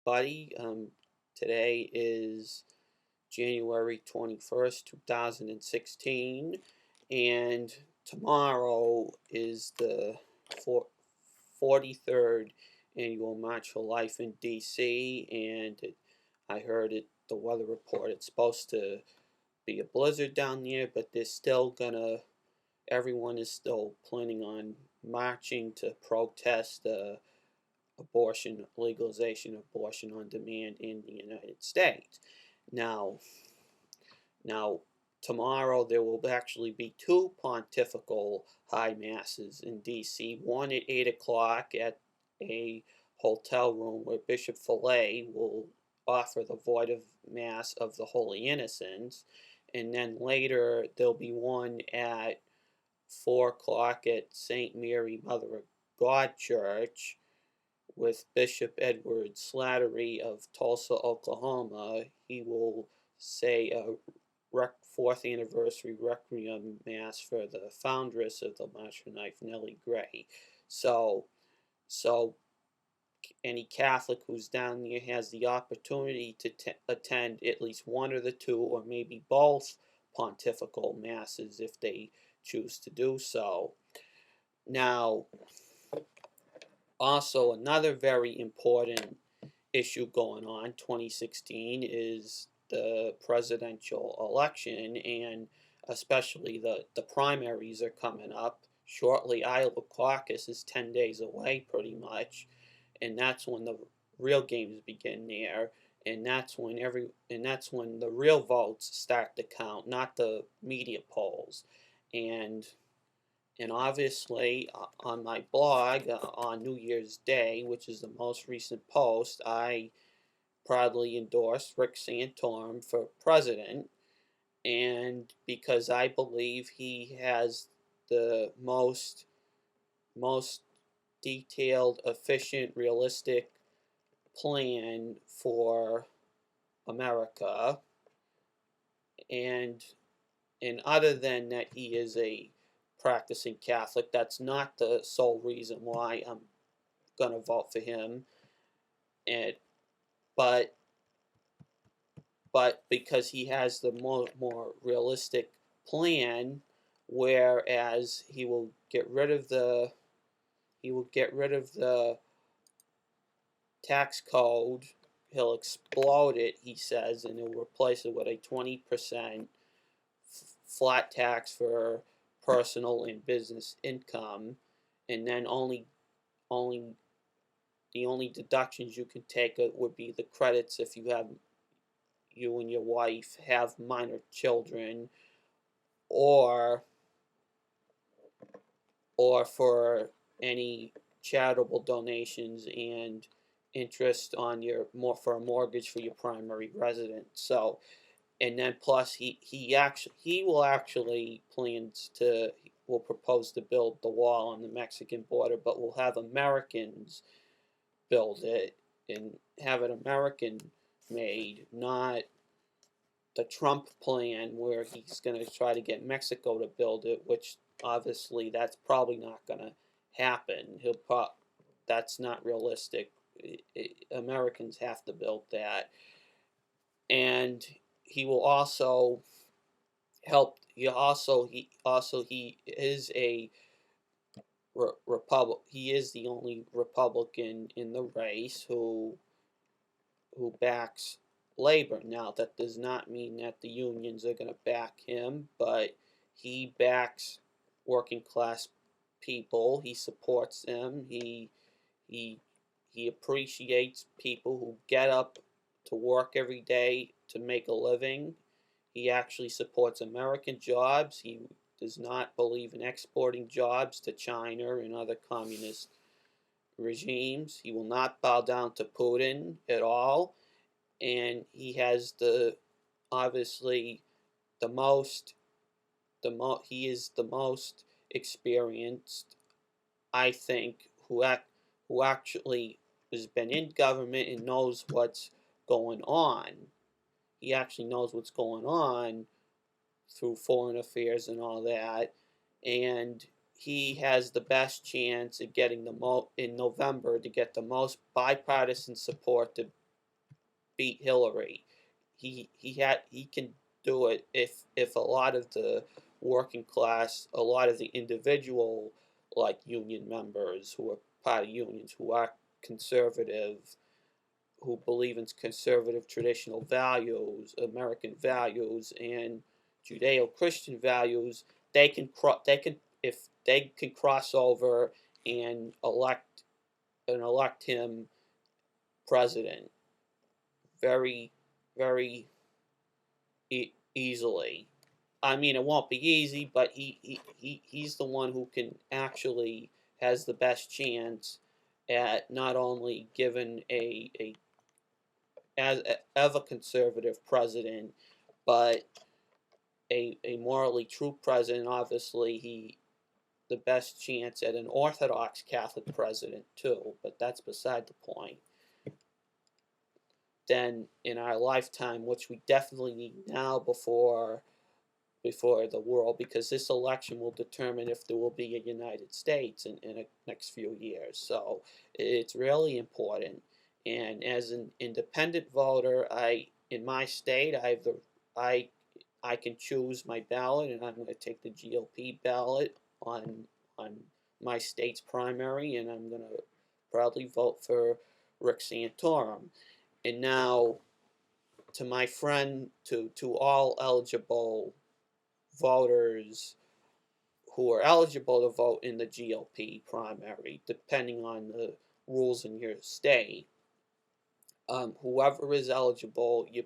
buddy. Today is January 21st, 2016, and tomorrow is the 43rd annual March for Life in DC. I heard the weather report, it's supposed to be a blizzard down there, but everyone is still planning on marching to protest abortion legalization, abortion on demand in the United States. Now, now tomorrow there will actually be two pontifical high masses in D.C. One at 8 o'clock at a hotel room where Bishop Fillet will offer the votive mass of the Holy Innocents, and then later there'll be one at 4 o'clock at St. Mary Mother of God Church with Bishop Edward Slattery of Tulsa, Oklahoma. He will say a fourth anniversary requiem mass for the foundress of the March for Life, Nellie Gray. So, so any Catholic who's down there has the opportunity to attend at least one of the two, or maybe both, pontifical masses if they choose to do so. Now, also, another very important issue going on 2016 is the presidential election, and especially the primaries are coming up shortly. Iowa caucus is 10 days away pretty much, and that's when the real games begin there, and that's when the real votes start to count, not the media polls. And and obviously, on my blog on New Year's Day, which is the most recent post, I proudly endorsed Rick Santorum for president, and because I believe he has the most detailed, efficient, realistic plan for America, and other than that, he is a practicing Catholic. That's not the sole reason why I'm gonna vote for him, and but because he has the more realistic plan, whereas he will get rid of the tax code. He'll explode it, he says, and he'll replace it with a 20% flat tax for personal and business income, and then only the only deductions you can take would be the credits if you and your wife have minor children, or for any charitable donations and interest on your more for a mortgage for your primary residence. So, and then plus he will actually plans to will propose to build the wall on the Mexican border, but will have Americans build it and have it American made, not the Trump plan where he's going to try to get Mexico to build it, which obviously that's probably not going to happen. That's not realistic. Americans have to build that, and he will also help. He is a republic. He is the only Republican in the race who backs labor. Now, that does not mean that the unions are going to back him, but he backs working class people. He supports them. He he appreciates people who get up to work every day to make a living. He actually supports American jobs. He does not believe in exporting jobs to China and other communist regimes. He will not bow down to Putin at all, and he has obviously the most he is the most experienced, I think, who actually has been in government and knows what's going on. He actually knows what's going on through foreign affairs and all that, and he has the best chance at getting in November to get the most bipartisan support to beat Hillary. He can do it if a lot of the working class, a lot of the individual like union members who are part of unions, who are conservative, who believe in conservative traditional values, American values, and Judeo-Christian values, they can if they can cross over and elect him president very very easily. I mean, it won't be easy, but he's the one who can actually has the best chance at not only given as of a conservative president, but a morally true president. Obviously, he the best chance at an Orthodox Catholic president too, but that's beside the point. Then in our lifetime, which we definitely need now before the world, because this election will determine if there will be a United States in the next few years. So it's really important. And as an independent voter, in my state, I I can choose my ballot, and I'm going to take the GOP ballot on my state's primary, and I'm going to probably vote for Rick Santorum. And now, to my friend, to all eligible voters who are eligible to vote in the GOP primary, depending on the rules in your state, whoever is eligible, you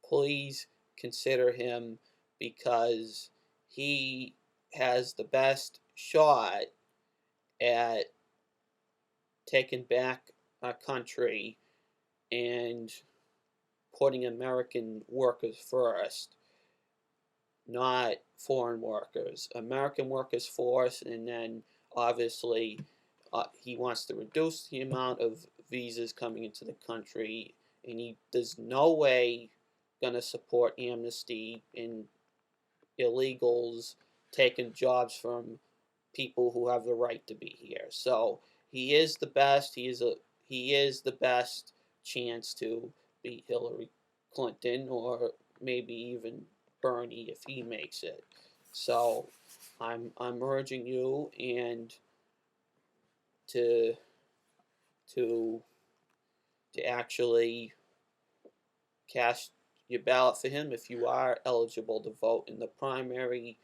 please consider him, because he has the best shot at taking back our country and putting American workers first, not foreign workers. American workers first, and then obviously he wants to reduce the amount of visas coming into the country, and there's no way going to support amnesty and illegals taking jobs from people who have the right to be here. So he is the best. He is the best chance to beat Hillary Clinton, or maybe even Bernie if he makes it. So I'm urging you and to to to actually cast your ballot for him if you are eligible to vote in the primary,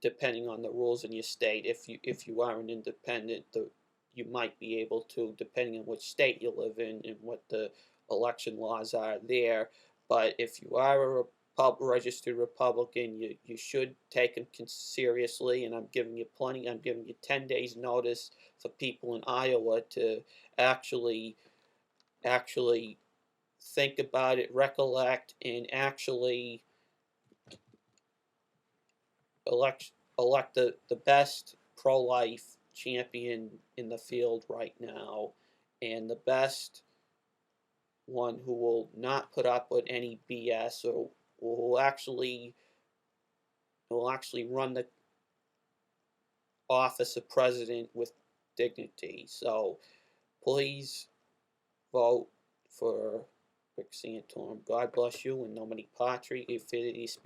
depending on the rules in your state. If you are an independent, you might be able to, depending on which state you live in and what the election laws are there. But if you are a registered Republican, you should take them seriously. And I'm giving you 10 days notice for people in Iowa to actually think about it, recollect, and actually elect the best pro-life champion in the field right now, and the best one who will not put up with any BS, or will actually run the office of president with dignity. So please vote for Rick Santorum. God bless you. In nomine Patri et Filii Spiritus.